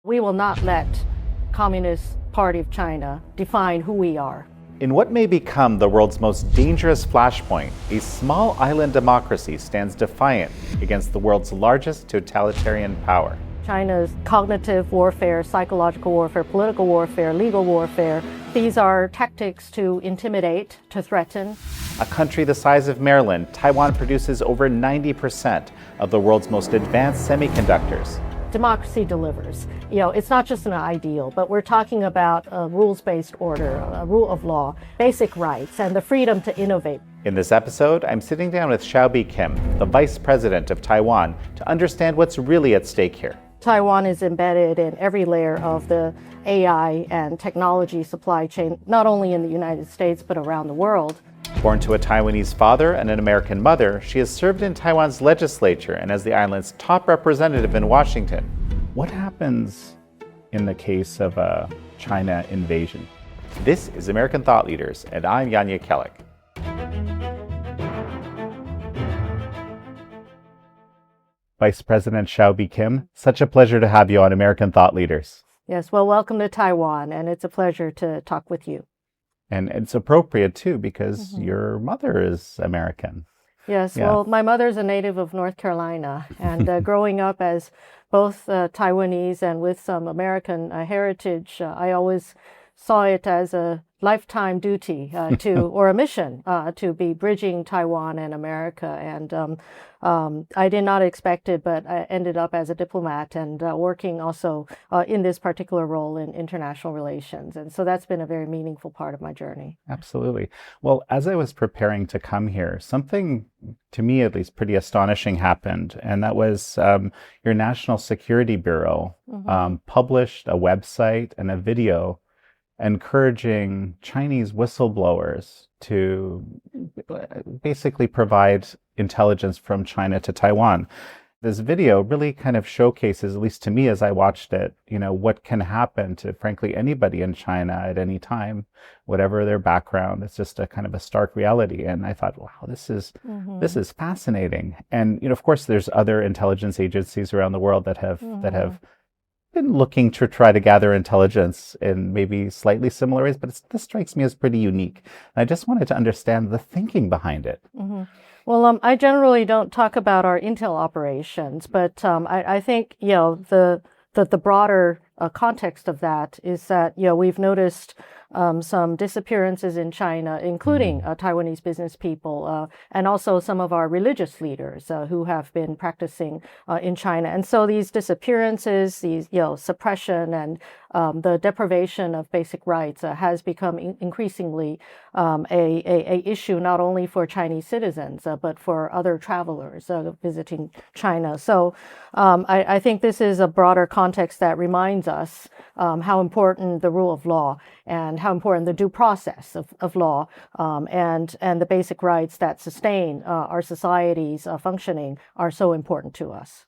We will not let Communist Party of China define who we are. In what may become the world's most dangerous flashpoint, a small island democracy stands defiant against the world's largest totalitarian power. China's cognitive warfare, psychological warfare, political warfare, legal warfare, these are tactics to intimidate, to threaten. A country the size of Maryland, Taiwan produces over 90% of the world's most advanced semiconductors. Democracy delivers. It's not just an ideal, but we're talking about a rules-based order, a rule of law, basic rights, and the freedom to innovate. In this episode, I'm sitting down with Hsiao Bi-Khim, the Vice President of Taiwan, to understand what's really at stake here. Taiwan is embedded in every layer of the AI and technology supply chain, not only in the United States, but around the world. Born to a Taiwanese father and an American mother, she has served in Taiwan's legislature and as the island's top representative in Washington. What happens in the case of a China invasion? This is American Thought Leaders, and I'm Yanya Kellick. Vice President Hsiao Bi-Khim, such a pleasure to have you on American Thought Leaders. Yes, well, welcome to Taiwan, and it's a pleasure to talk with you. And it's appropriate, too, because your mother is American. Yes, well, my mother's a native of North Carolina, and growing up as both Taiwanese and with some American heritage, I always saw it as a lifetime duty or a mission to be bridging Taiwan and America. And I did not expect it, but I ended up as a diplomat and working also in this particular role in international relations. And so that's been a very meaningful part of my journey. Absolutely. Well, as I was preparing to come here, something, to me at least, pretty astonishing happened. And that was your National Security Bureau published a website and a video encouraging Chinese whistleblowers to basically provide intelligence from China to Taiwan. This video really kind of showcases, at least to me as I watched it, what can happen to, frankly, anybody in China at any time, whatever their background. It's just a kind of a stark reality. And I thought, wow, this is fascinating. And, of course, there's other intelligence agencies around the world that have been looking to try to gather intelligence in maybe slightly similar ways, but this strikes me as pretty unique. And I just wanted to understand the thinking behind it. Well, I generally don't talk about our intel operations, but I think, the broader context of that is that, we've noticed some disappearances in China, including Taiwanese business people, and also some of our religious leaders who have been practicing in China. And so these disappearances, these, suppression and the deprivation of basic rights has become increasingly a issue not only for Chinese citizens, but for other travelers visiting China. So I think this is a broader context that reminds us how important the rule of law and how important the due process of law and the basic rights that sustain our society's functioning are so important to us.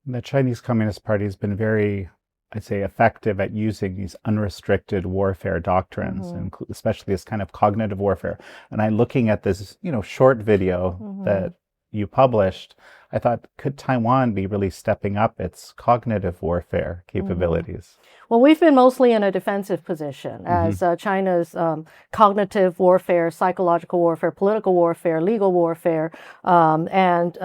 The Chinese Communist Party has been very, I'd say, effective at using these unrestricted warfare doctrines, and especially this kind of cognitive warfare. And I'm looking at this, short video that you published. I thought, could Taiwan be really stepping up its cognitive warfare capabilities? Well, we've been mostly in a defensive position as China's cognitive warfare, psychological warfare, political warfare, legal warfare, and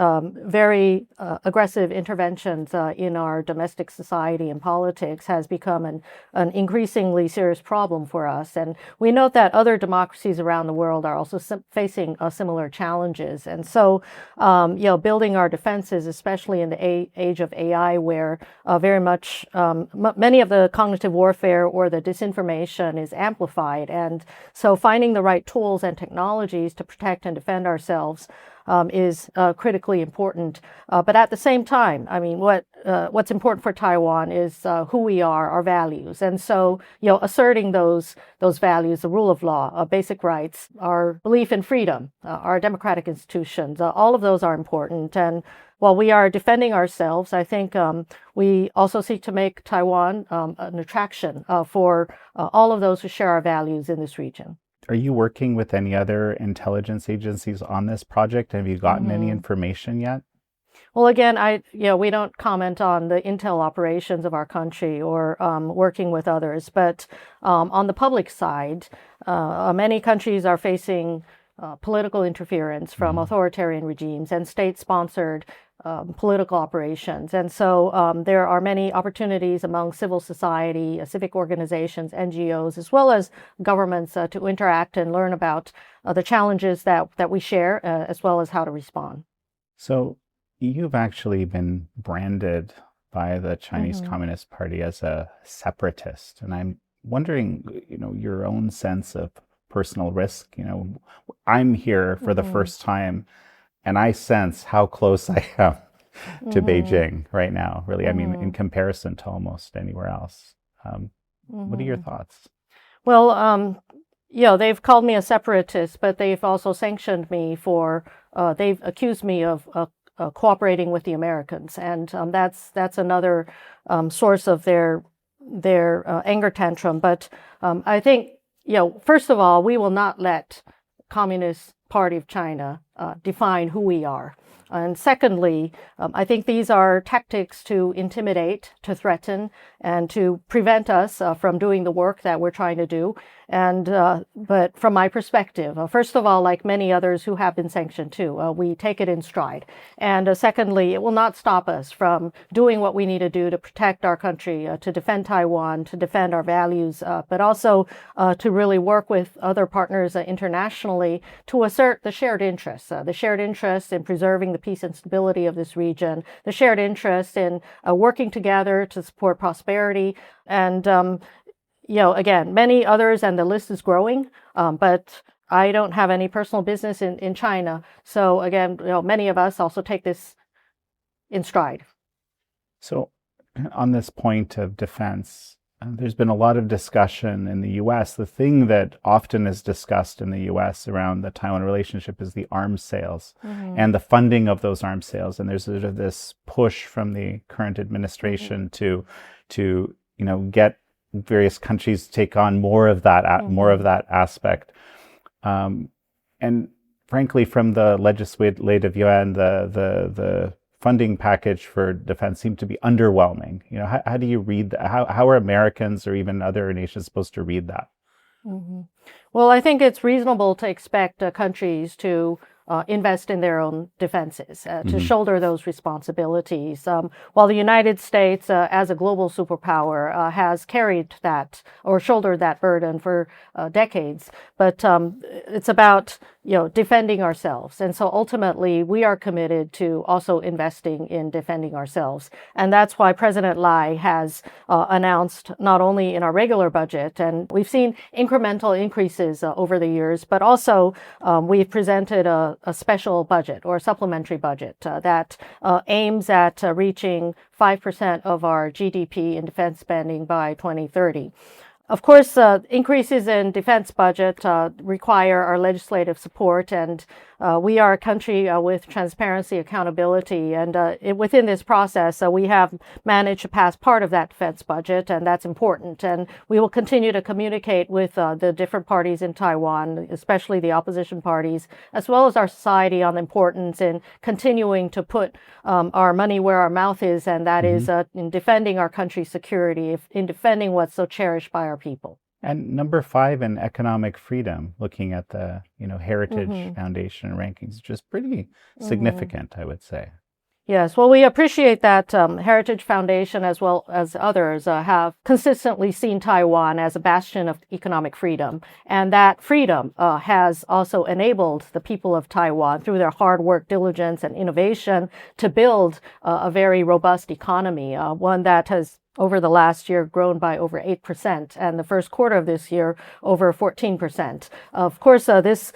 very aggressive interventions in our domestic society and politics has become an increasingly serious problem for us. And we note that other democracies around the world are also facing similar challenges. And so, building our defenses, especially in the age of AI, where very much many of the cognitive warfare or the disinformation is amplified. And so finding the right tools and technologies to protect and defend ourselves is critically important. But at the same time, I mean, what's important for Taiwan is who we are, our values. And so, asserting those values, the rule of law, basic rights, our belief in freedom, our democratic institutions, all of those are important. And while we are defending ourselves, I think we also seek to make Taiwan an attraction for all of those who share our values in this region. Are you working with any other intelligence agencies on this project? Have you gotten any information yet? Well, again, we don't comment on the intel operations of our country or working with others, but on the public side, many countries are facing political interference from authoritarian regimes and state-sponsored political operations. And so there are many opportunities among civil society, civic organizations, NGOs, as well as governments to interact and learn about the challenges that we share, as well as how to respond. So you've actually been branded by the Chinese Communist Party as a separatist. And I'm wondering, your own sense of personal risk. I'm here for the first time, and I sense how close I am to Beijing right now, really. I mean, in comparison to almost anywhere else. What are your thoughts? Well, they've called me a separatist, but they've also sanctioned me they've accused me of cooperating with the Americans. And that's another source of their anger tantrum. But I think, first of all, we will not let Communist Party of China define who we are. And secondly, I think these are tactics to intimidate, to threaten, and to prevent us from doing the work that we're trying to do. And but from my perspective, first of all, like many others who have been sanctioned too, we take it in stride. And secondly, it will not stop us from doing what we need to do to protect our country, to defend Taiwan, to defend our values, but also to really work with other partners internationally to assert the shared interests in preserving the peace and stability of this region, the shared interest in working together to support prosperity. And again, many others, and the list is growing, but I don't have any personal business in China. So again, many of us also take this in stride. So on this point of defense, there's been a lot of discussion in the U.S. The thing that often is discussed in the U.S. around the Taiwan relationship is the arms sales and the funding of those arms sales. And there's sort of this push from the current administration to get various countries to take on more of that aspect. And frankly, from the legislative yuan, the funding package for defense seemed to be underwhelming. How do you read that? How are Americans or even other nations supposed to read that? Well, I think it's reasonable to expect countries to invest in their own defenses, to shoulder those responsibilities. While the United States, as a global superpower, has carried that or shouldered that burden for decades, but it's about defending ourselves. And so ultimately, we are committed to also investing in defending ourselves. And that's why President Lai has announced, not only in our regular budget, and we've seen incremental increases over the years, but also we've presented a special budget or a supplementary budget that aims at reaching 5% of our GDP in defense spending by 2030. Of course, increases in defense budget require our legislative support, and we are a country with transparency, accountability, and within this process, we have managed to pass part of that defense budget, and that's important. And we will continue to communicate with the different parties in Taiwan, especially the opposition parties, as well as our society, on the importance in continuing to put our money where our mouth is, and that is in defending our country's security, in defending what's so cherished by our people. And number 5 in economic freedom, looking at the Heritage Foundation rankings, which is pretty significant, I would say. Yes, well, we appreciate that Heritage Foundation, as well as others, have consistently seen Taiwan as a bastion of economic freedom. And that freedom has also enabled the people of Taiwan, through their hard work, diligence, and innovation, to build a very robust economy, one that has over the last year grown by over 8%, and the first quarter of this year over 14%. Of course, this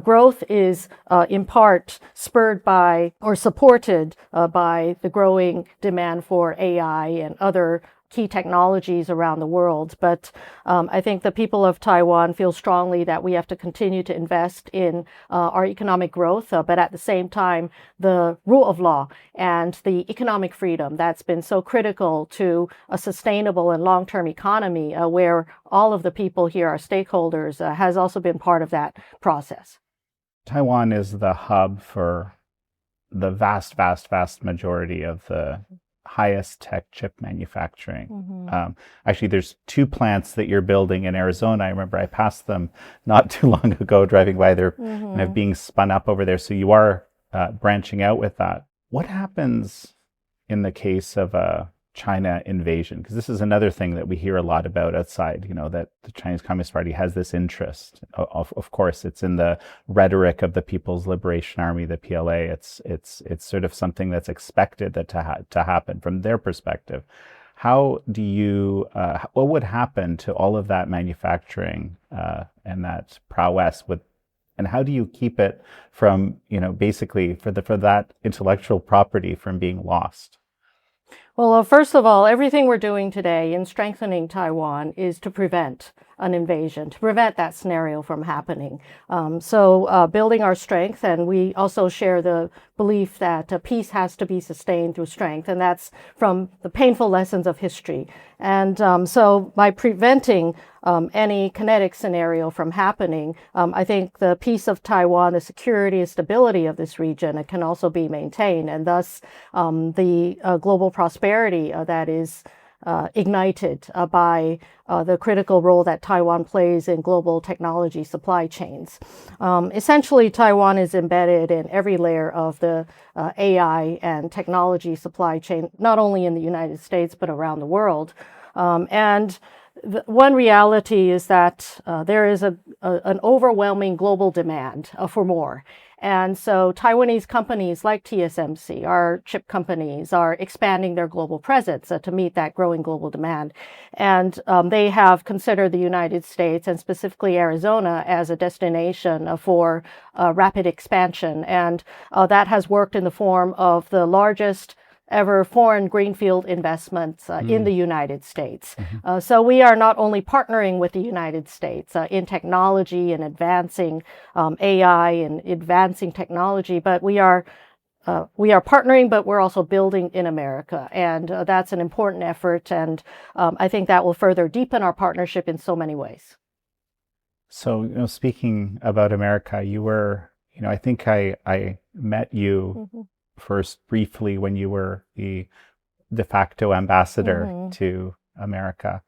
growth is in part spurred by or supported by the growing demand for AI and other key technologies around the world. But I think the people of Taiwan feel strongly that we have to continue to invest in our economic growth, but at the same time, the rule of law and the economic freedom that's been so critical to a sustainable and long-term economy where all of the people here are stakeholders has also been part of that process. Taiwan is the hub for the vast, vast, vast majority of the highest tech chip manufacturing. Actually, there's 2 plants that you're building in Arizona. I remember I passed them not too long ago driving by. They're kind of being spun up over there. So you are branching out with that. What happens in the case of a China invasion? Because this is another thing that we hear a lot about outside, that the Chinese Communist Party has this interest. Of course, it's in the rhetoric of the People's Liberation Army, the PLA. It's sort of something that's expected to happen from their perspective. How do you, what would happen to all of that manufacturing and that prowess and how do you keep it from, basically for that intellectual property from being lost? Well, first of all, everything we're doing today in strengthening Taiwan is to prevent an invasion, to prevent that scenario from happening. So building our strength, and we also share the belief that peace has to be sustained through strength, and that's from the painful lessons of history. And so by preventing any kinetic scenario from happening, I think the peace of Taiwan, the security and stability of this region, it can also be maintained, and thus the global prosperity that is ignited by the critical role that Taiwan plays in global technology supply chains. Essentially, Taiwan is embedded in every layer of the AI and technology supply chain, not only in the United States, but around the world. One reality is that there is an overwhelming global demand for more. And so Taiwanese companies like TSMC, our chip companies, are expanding their global presence to meet that growing global demand. And they have considered the United States, and specifically Arizona, as a destination for rapid expansion. And that has worked in the form of the largest ever foreign greenfield investments in the United States. So we are not only partnering with the United States in technology and advancing AI and advancing technology, but we are partnering, but we're also building in America. And that's an important effort. And I think that will further deepen our partnership in so many ways. So, speaking about America, you were, I think I met you first briefly when you were the de facto ambassador to America.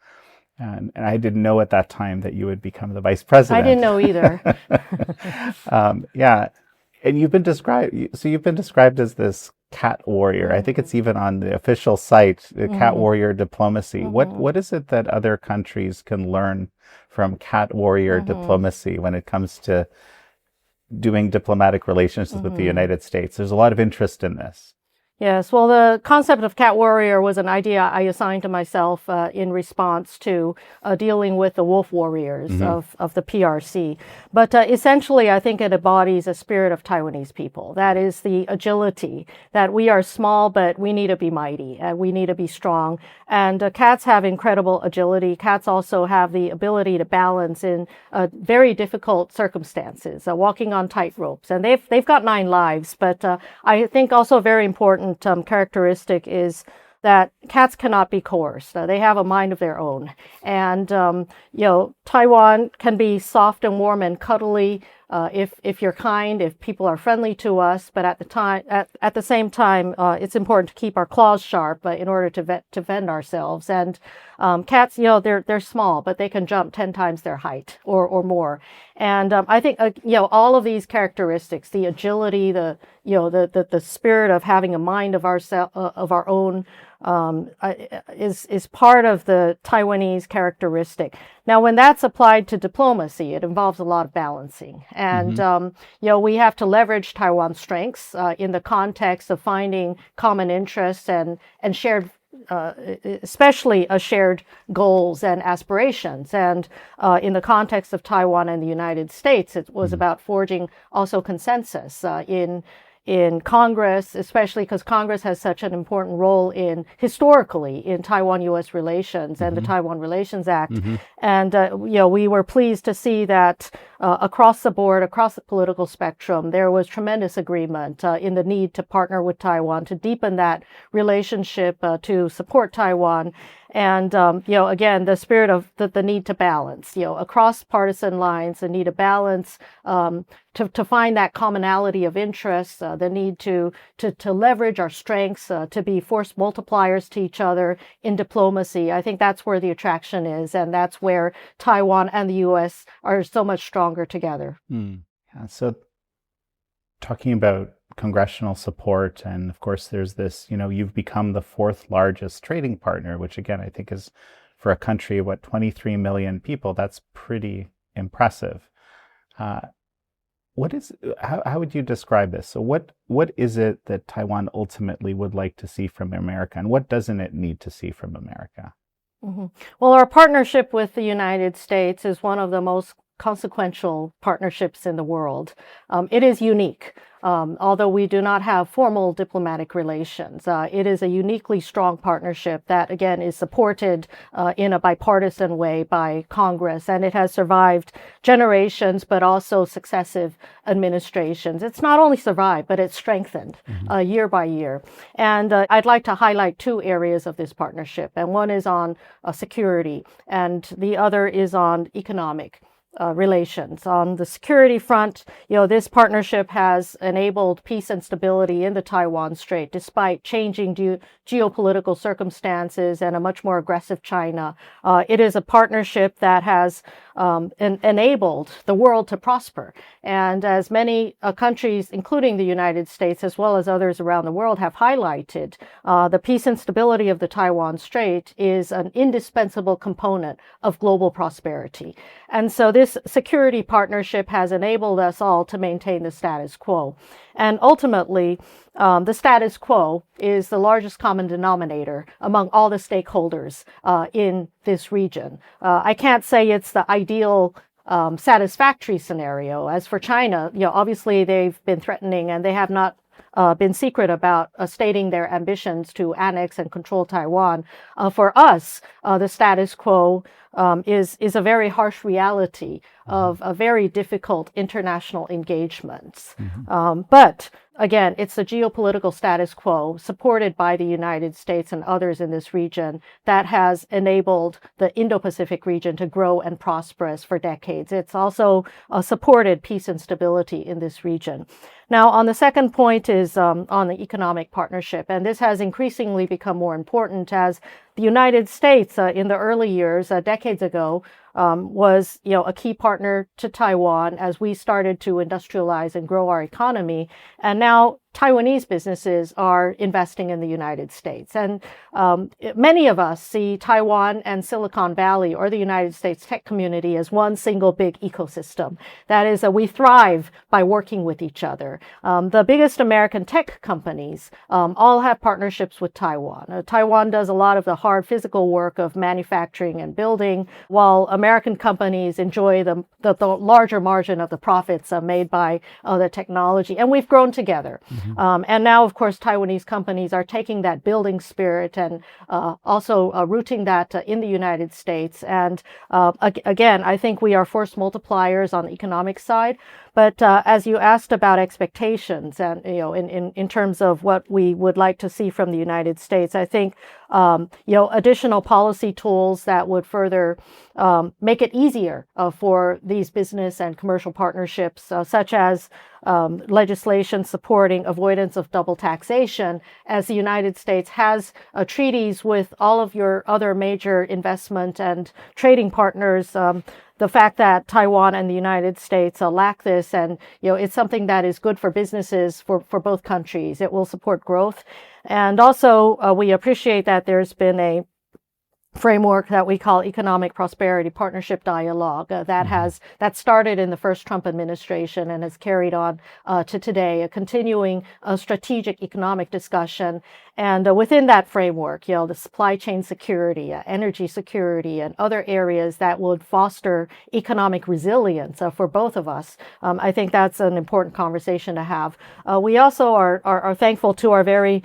And I didn't know at that time that you would become the vice president. I didn't know either. Yeah. And you've been described as this cat warrior. I think it's even on the official site, the cat warrior diplomacy. What is it that other countries can learn from cat warrior diplomacy when it comes to doing diplomatic relations with the United States? There's a lot of interest in this. Yes, well, the concept of cat warrior was an idea I assigned to myself in response to dealing with the wolf warriors of the PRC. But essentially, I think it embodies a spirit of Taiwanese people. That is the agility, that we are small, but we need to be mighty, and we need to be strong. And cats have incredible agility. Cats also have the ability to balance in very difficult circumstances, walking on tight ropes. And they've got 9 lives, but I think also very important characteristic is that cats cannot be coerced. They have a mind of their own. And, Taiwan can be soft and warm and cuddly if you're kind, if people are friendly to us. But at the same time, it's important to keep our claws sharp in order to defend ourselves. And cats, they're small, but they can jump 10 times their height or more. And I think all of these characteristics, the agility, the spirit of having a mind of our own, is part of the Taiwanese characteristic. Now, when that's applied to diplomacy, it involves a lot of balancing. And, we have to leverage Taiwan's strengths in the context of finding common interests and shared, especially shared goals and aspirations. And in the context of Taiwan and the United States, it was about forging also consensus in Congress, especially because Congress has such an important role historically in Taiwan-U.S. relations and the Taiwan Relations Act. And, we were pleased to see that across the board, across the political spectrum, there was tremendous agreement in the need to partner with Taiwan, to deepen that relationship, to support Taiwan. And, again, the spirit of the need to balance, across partisan lines, the need to balance, to find that commonality of interests, the need to leverage our strengths, to be force multipliers to each other in diplomacy. I think that's where the attraction is, and that's where Taiwan and the U.S. are so much stronger together. Yeah, so talking about congressional support, and of course there's this, you've become the fourth largest trading partner, which again I think is, for a country of 23 million people, that's pretty impressive. How would you describe this? So what is it that Taiwan ultimately would like to see from America, and what doesn't it need to see from America? Mm-hmm. Well, our partnership with the United States is one of the most consequential partnerships in the world. It is unique. Although we do not have formal diplomatic relations, it is a uniquely strong partnership that, again, is supported in a bipartisan way by Congress, and it has survived generations, but also successive administrations. It's not only survived, but it's strengthened year by year. And I'd like to highlight two areas of this partnership, and one is on security, and the other is on economic relations. On the security front, this partnership has enabled peace and stability in the Taiwan Strait, despite changing geopolitical circumstances and a much more aggressive China. It is a partnership that has enabled the world to prosper. And as many countries, including the United States, as well as others around the world, have highlighted, the peace and stability of the Taiwan Strait is an indispensable component of global prosperity. And so this security partnership has enabled us all to maintain the status quo. And ultimately, the status quo is the largest common denominator among all the stakeholders in this region. I can't say it's the ideal satisfactory scenario. As for China, obviously they've been threatening, and they have not been secret about stating their ambitions to annex and control Taiwan. For us, the status quo is a very harsh reality of a very difficult international engagements. But again, it's the geopolitical status quo supported by the United States and others in this region that has enabled the Indo-Pacific region to grow and prosper for decades. It's also supported peace and stability in this region. Now, on the second point is on the economic partnership, and this has increasingly become more important as the United States in the early years, decades ago, was a key partner to Taiwan as we started to industrialize and grow our economy. And now Taiwanese businesses are investing in the United States. And many of us see Taiwan and Silicon Valley or the United States tech community as one single big ecosystem. That is, we thrive by working with each other. The biggest American tech companies all have partnerships with Taiwan. Taiwan does a lot of the hard physical work of manufacturing and building, while American companies enjoy the larger margin of the profits made by the technology. And we've grown together. And now, of course, Taiwanese companies are taking that building spirit and also rooting that in the United States. And again, I think we are force multipliers on the economic side. But as you asked about expectations and, in terms of what we would like to see from the United States, I think, additional policy tools that would further make it easier for these business and commercial partnerships, such as legislation supporting avoidance of double taxation, as the United States has treaties with all of your other major investment and trading partners. The fact that Taiwan and the United States lack this, and it's something that is good for businesses for both countries. It will support growth. And also, we appreciate that there's been a framework that we call Economic Prosperity Partnership Dialogue that started in the first Trump administration and has carried on to today, a continuing strategic economic discussion. And within that framework, the supply chain security, energy security, and other areas that would foster economic resilience for both of us, I think that's an important conversation to have. We also are thankful to our very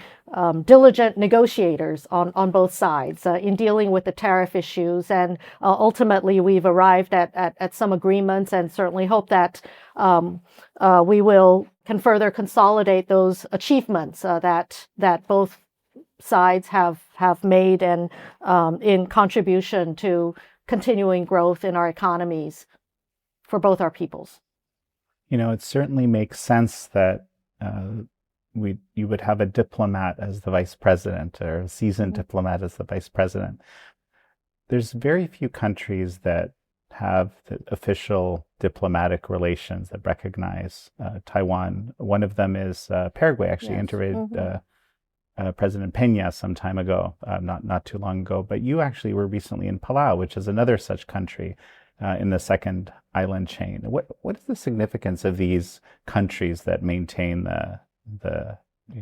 diligent negotiators on both sides in dealing with the tariff issues. And ultimately, we've arrived at some agreements and certainly hope that we can further consolidate those achievements that both sides have have made and in contribution to continuing growth in our economies for both our peoples. It certainly makes sense that you would have a diplomat as the vice president or a seasoned diplomat as the vice president. There's very few countries that have the official diplomatic relations that recognize Taiwan. One of them is Paraguay, actually integrated President Peña some time ago, not too long ago. But you actually were recently in Palau, which is another such country in the second island chain. What is the significance of these countries that maintain the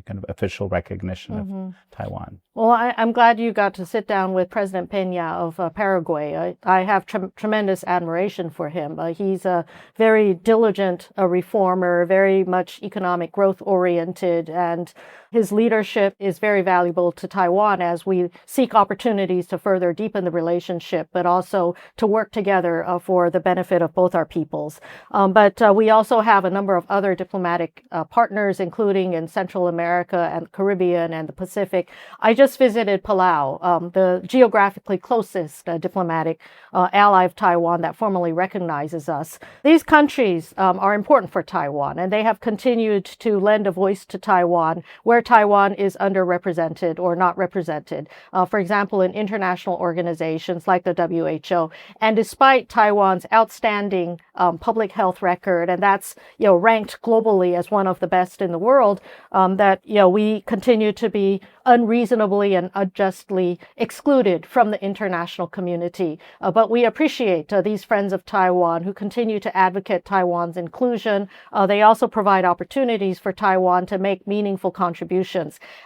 kind of official recognition of Taiwan? Well, I'm glad you got to sit down with President Peña of Paraguay. I have tremendous admiration for him. He's a very diligent reformer, very much economic growth oriented, and his leadership is very valuable to Taiwan as we seek opportunities to further deepen the relationship, but also to work together for the benefit of both our peoples. But we also have a number of other diplomatic partners, including in Central America and the Caribbean and the Pacific. I just visited Palau, the geographically closest diplomatic ally of Taiwan that formally recognizes us. These countries are important for Taiwan, and they have continued to lend a voice to Taiwan where Taiwan is underrepresented or not represented. For example, in international organizations like the WHO. And despite Taiwan's outstanding public health record, and that's ranked globally as one of the best in the world, that we continue to be unreasonably and unjustly excluded from the international community. But we appreciate these friends of Taiwan who continue to advocate Taiwan's inclusion. They also provide opportunities for Taiwan to make meaningful contributions.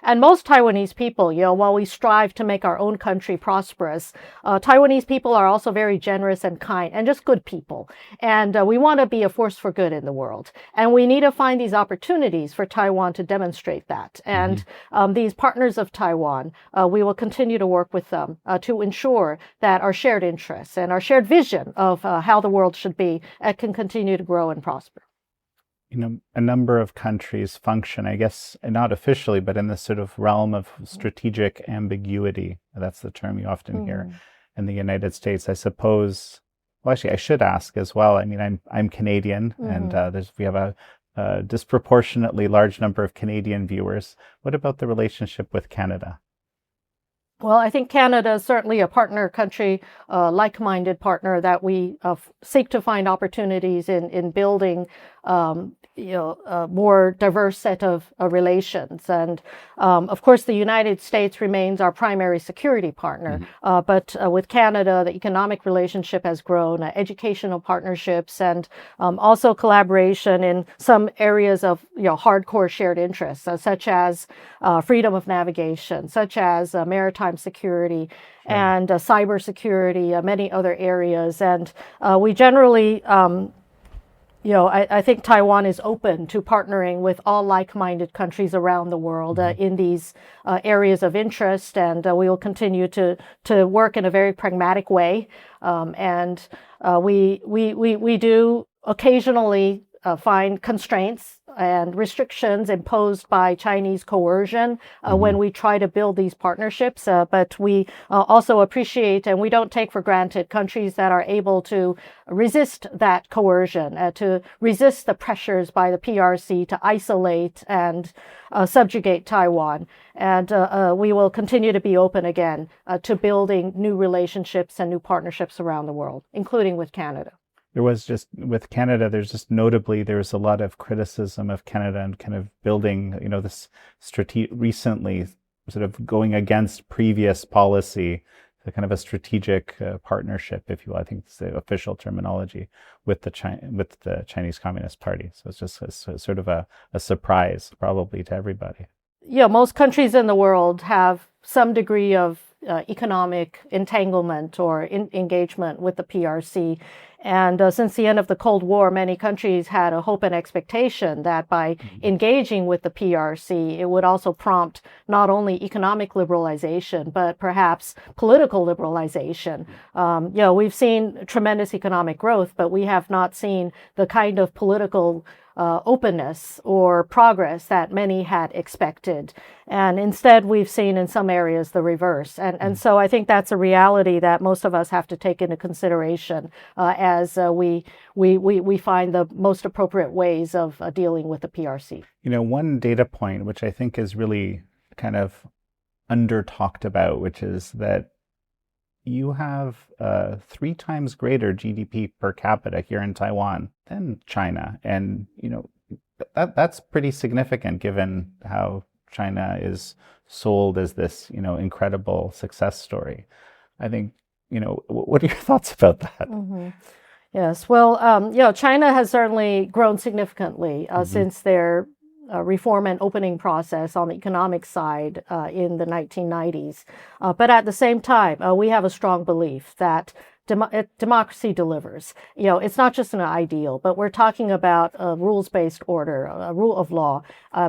And most Taiwanese people, while we strive to make our own country prosperous, Taiwanese people are also very generous and kind and just good people. And we want to be a force for good in the world. And we need to find these opportunities for Taiwan to demonstrate that. And these partners of Taiwan, we will continue to work with them to ensure that our shared interests and our shared vision of how the world should be can continue to grow and prosper. A number of countries function, I guess, not officially, but in this sort of realm of strategic ambiguity. That's the term you often hear in the United States. I suppose, well, actually, I should ask as well. I mean, I'm Canadian, and we have a disproportionately large number of Canadian viewers. What about the relationship with Canada? Well, I think Canada is certainly a partner country, like-minded partner that we seek to find opportunities in building a more diverse set of relations. And of course, the United States remains our primary security partner. But with Canada, the economic relationship has grown, educational partnerships, and also collaboration in some areas of hardcore shared interests, such as freedom of navigation, such as maritime security and cybersecurity, many other areas. And we generally I think Taiwan is open to partnering with all like-minded countries around the world in these areas of interest, and we will continue to work in a very pragmatic way. And we do occasionally find constraints and restrictions imposed by Chinese coercion when we try to build these partnerships. But we also appreciate and we don't take for granted countries that are able to resist that coercion, to resist the pressures by the PRC to isolate and subjugate Taiwan. And we will continue to be open again to building new relationships and new partnerships around the world, including with Canada. There was with Canada, there was a lot of criticism of Canada and kind of building, this recently sort of going against previous policy, the kind of a strategic partnership, if you will. I think it's the official terminology with the Chinese Communist Party. So it's just sort of a surprise probably to everybody. Yeah, most countries in the world have some degree of economic entanglement or engagement with the PRC. And since the end of the Cold War, many countries had a hope and expectation that by engaging with the PRC, it would also prompt not only economic liberalization, but perhaps political liberalization. We've seen tremendous economic growth, but we have not seen the kind of political openness or progress that many had expected. And instead, we've seen in some areas the reverse. And so I think that's a reality that most of us have to take into consideration as we find the most appropriate ways of dealing with the PRC. One data point, which I think is really kind of under talked about, which is that you have 3 times greater GDP per capita here in Taiwan than China. And, that's pretty significant given how China is sold as this, incredible success story. I think, what are your thoughts about that? Mm-hmm. Yes, well, China has certainly grown significantly since their reform and opening process on the economic side in the 1990s. But at the same time, we have a strong belief that democracy delivers. It's not just an ideal, but we're talking about a rules-based order, a rule of law,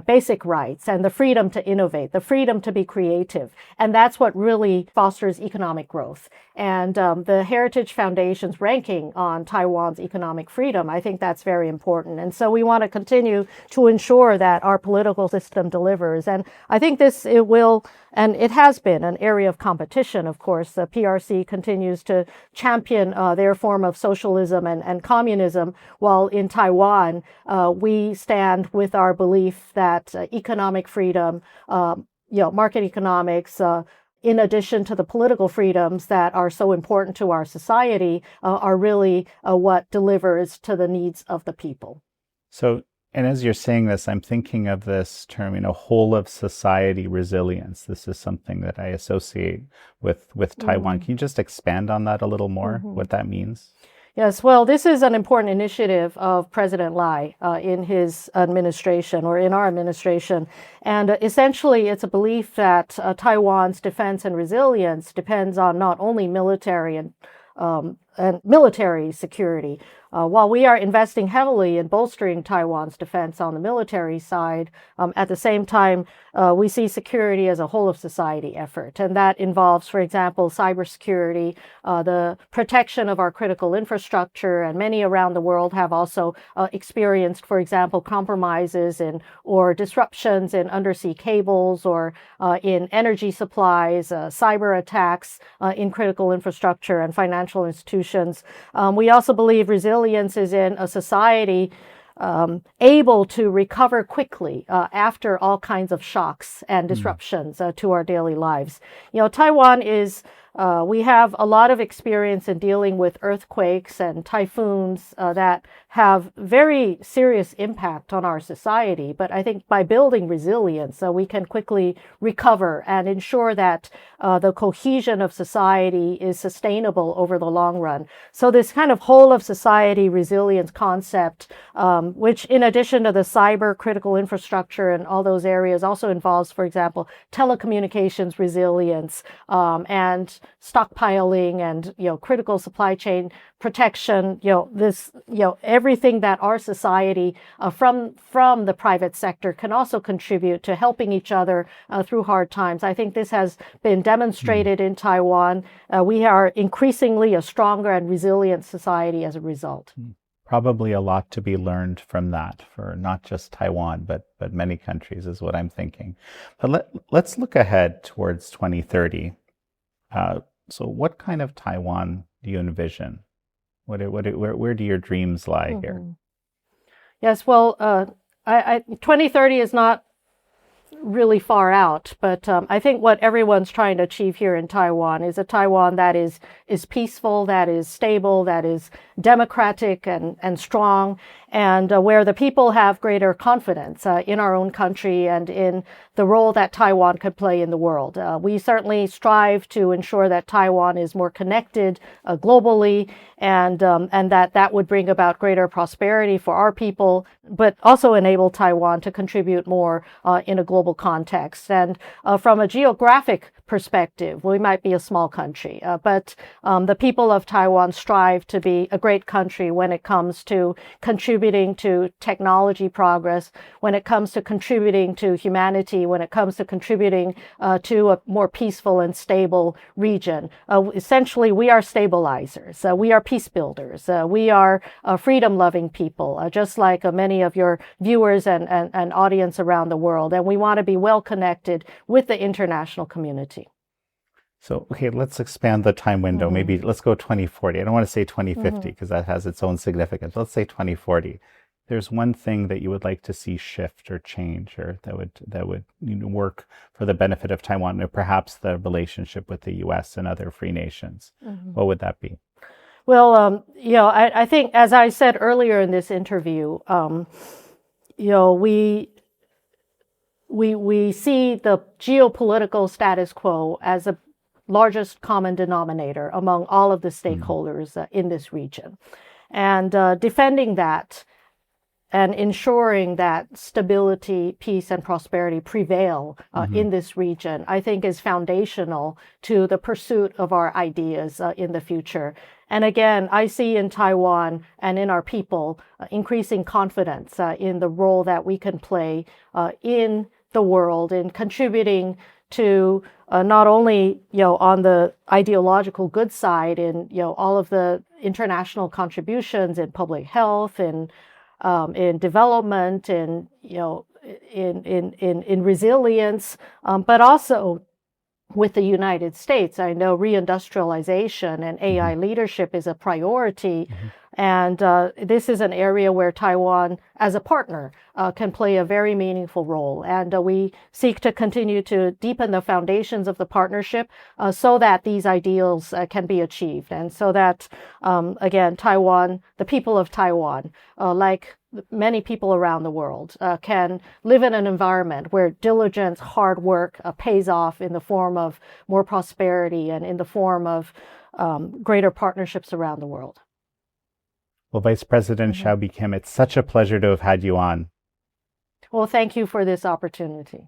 basic rights, and the freedom to innovate, the freedom to be creative. And that's what really fosters economic growth. And the Heritage Foundation's ranking on Taiwan's economic freedom, I think that's very important. And so we want to continue to ensure that our political system delivers. And I think it will, and it has been, an area of competition. Of course, the PRC continues to champion their form of socialism and communism, while in Taiwan, we stand with our belief that economic freedom, market economics, in addition to the political freedoms that are so important to our society, are really what delivers to the needs of the people. So, and as you're saying this, I'm thinking of this term, whole of society resilience. This is something that I associate with Taiwan. Can you just expand on that a little more, what that means? Yes, well, this is an important initiative of President Lai in his administration, or in our administration. And essentially, it's a belief that Taiwan's defense and resilience depends on not only military and military security. While we are investing heavily in bolstering Taiwan's defense on the military side, at the same time, we see security as a whole of society effort. And that involves, for example, cybersecurity, the protection of our critical infrastructure. And many around the world have also experienced, for example, compromises or disruptions in undersea cables or in energy supplies, cyber attacks in critical infrastructure and financial institutions. We also believe resilience is in a society able to recover quickly after all kinds of shocks and disruptions to our daily lives. Taiwan is, we have a lot of experience in dealing with earthquakes and typhoons that have very serious impact on our society. But I think by building resilience, we can quickly recover and ensure that the cohesion of society is sustainable over the long run. So this kind of whole of society resilience concept, which in addition to the cyber critical infrastructure and all those areas, also involves, for example, telecommunications resilience and stockpiling and critical supply chain protection. Everything that our society from the private sector can also contribute to helping each other through hard times. I think this has been demonstrated in Taiwan. We are increasingly a stronger and resilient society as a result. Probably a lot to be learned from that for not just Taiwan, but many countries is what I'm thinking. But let's look ahead towards 2030. So what kind of Taiwan do you envision? Where do your dreams lie here? Yes, well, 2030 is not really far out, but I think what everyone's trying to achieve here in Taiwan is a Taiwan that is peaceful, that is stable, that is democratic and strong, and where the people have greater confidence in our own country and in the role that Taiwan could play in the world. We certainly strive to ensure that Taiwan is more connected globally, and that would bring about greater prosperity for our people, but also enable Taiwan to contribute more in a global global context. And from a geographic perspective, we might be a small country, but the people of Taiwan strive to be a great country when it comes to contributing to technology progress, when it comes to contributing to humanity, when it comes to contributing to a more peaceful and stable region. Essentially, we are stabilizers. We are peace builders. We are freedom-loving people, just like many of your viewers and audience around the world. And we want to be well connected with the international community. So, okay, let's expand the time window. Maybe let's go 2040. I don't want to say 2050 because that has its own significance. Let's say 2040. There's one thing that you would like to see shift or change, or that would work for the benefit of Taiwan, or perhaps the relationship with the U.S. and other free nations. What would that be? Well, I think, as I said earlier in this interview, we see the geopolitical status quo as the largest common denominator among all of the stakeholders in this region. And defending that and ensuring that stability, peace, and prosperity prevail in this region, I think is foundational to the pursuit of our ideas in the future. And again, I see in Taiwan and in our people increasing confidence in the role that we can play in the world in contributing to not only, on the ideological good side in, all of the international contributions in public health and in development and, in resilience, but also with the United States. I know reindustrialization and AI leadership is a priority. And this is an area where Taiwan, as a partner, can play a very meaningful role. And we seek to continue to deepen the foundations of the partnership so that these ideals can be achieved. And so that, again, Taiwan, the people of Taiwan, like many people around the world, can live in an environment where diligence, hard work pays off in the form of more prosperity and in the form of greater partnerships around the world. Well, Vice President Hsiao Bi-Khim, it's such a pleasure to have had you on. Well, thank you for this opportunity.